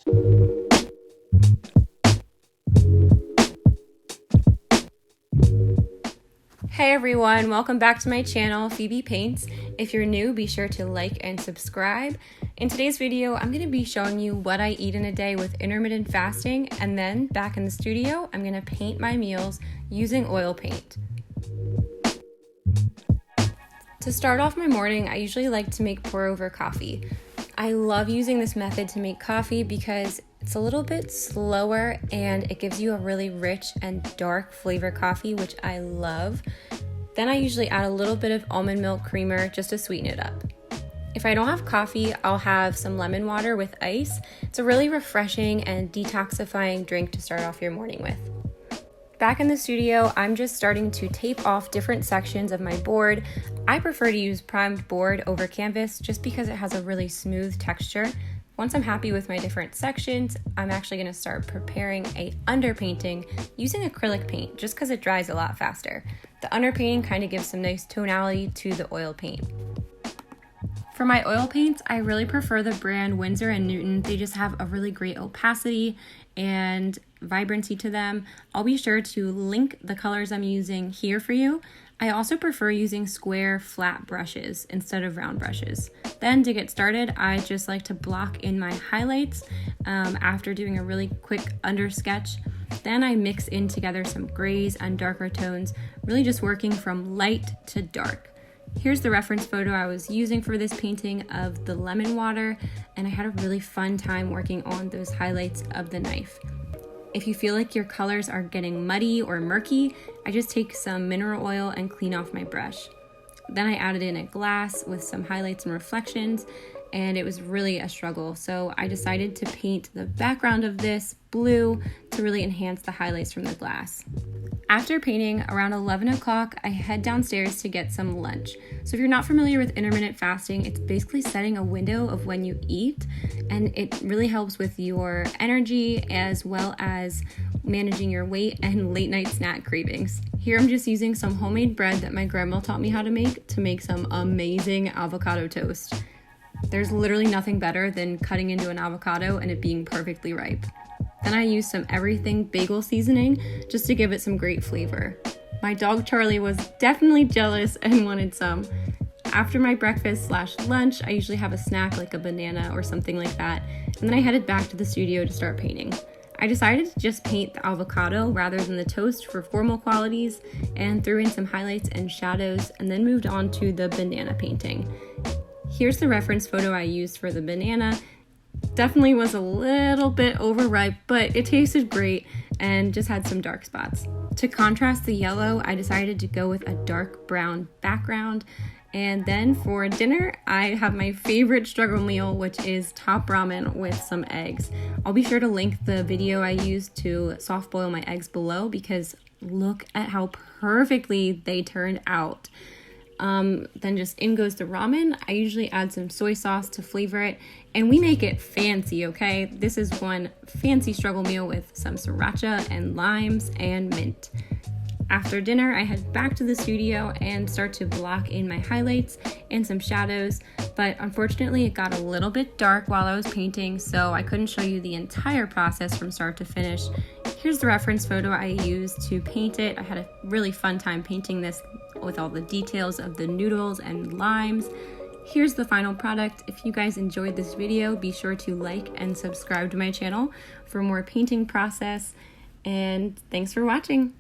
Hey everyone, welcome back to my channel, Phoebe Paints. If you're new, be sure to like and subscribe. In today's video, I'm going to be showing you what I eat in a day with intermittent fasting, and then back in the studio, I'm going to paint my meals using oil paint. To start off my morning, I usually like to make pour-over coffee. I love using this method to make coffee because it's a little bit slower and it gives you a really rich and dark flavor coffee, which I love. Then I usually add a little bit of almond milk creamer just to sweeten it up. If I don't have coffee, I'll have some lemon water with ice. It's a really refreshing and detoxifying drink to start off your morning with. Back in the studio, I'm just starting to tape off different sections of my board. I prefer to use primed board over canvas just because it has a really smooth texture. Once I'm happy with my different sections, I'm actually going to start preparing a underpainting using acrylic paint just because it dries a lot faster. The underpainting kind of gives some nice tonality to the oil paint. For my oil paints, I really prefer the brand Winsor & Newton. They just have a really great opacity and vibrancy to them. I'll be sure to link the colors I'm using here for you. I also prefer using square flat brushes instead of round brushes. Then to get started, I just like to block in my highlights after doing a really quick under sketch. Then I mix in together some grays and darker tones, really just working from light to dark. Here's the reference photo I was using for this painting of the lemon water, and I had a really fun time working on those highlights of the knife. If you feel like your colors are getting muddy or murky, I just take some mineral oil and clean off my brush. Then I added in a glass with some highlights and reflections, and it was really a struggle. So I decided to paint the background of this blue to really enhance the highlights from the glass. After painting, around 11 o'clock, I head downstairs to get some lunch. So if you're not familiar with intermittent fasting, it's basically setting a window of when you eat, and it really helps with your energy as well as managing your weight and late night snack cravings. Here I'm just using some homemade bread that my grandma taught me how to make some amazing avocado toast. There's literally nothing better than cutting into an avocado and it being perfectly ripe. Then I used some everything bagel seasoning just to give it some great flavor. My dog Charlie was definitely jealous and wanted some. After my breakfast/lunch, I usually have a snack like a banana or something like that, and then I headed back to the studio to start painting. I decided to just paint the avocado rather than the toast for formal qualities and threw in some highlights and shadows and then moved on to the banana painting. Here's the reference photo I used for the banana. Definitely was a little bit overripe, but it tasted great and just had some dark spots. To contrast the yellow, I decided to go with a dark brown background. And then for dinner, I have my favorite struggle meal, which is top ramen with some eggs. I'll be sure to link the video I used to soft boil my eggs below because look at how perfectly they turned out. Then just in goes the ramen. I usually add some soy sauce to flavor it, and we make it fancy, okay? This is one fancy struggle meal with some sriracha and limes and mint. After dinner, I head back to the studio and start to block in my highlights and some shadows, but unfortunately it got a little bit dark while I was painting, so I couldn't show you the entire process from start to finish. Here's the reference photo I used to paint it. I had a really fun time painting this with all the details of the noodles and limes. Here's the final product. If you guys enjoyed this video, be sure to like and subscribe to my channel for more painting process, and thanks for watching.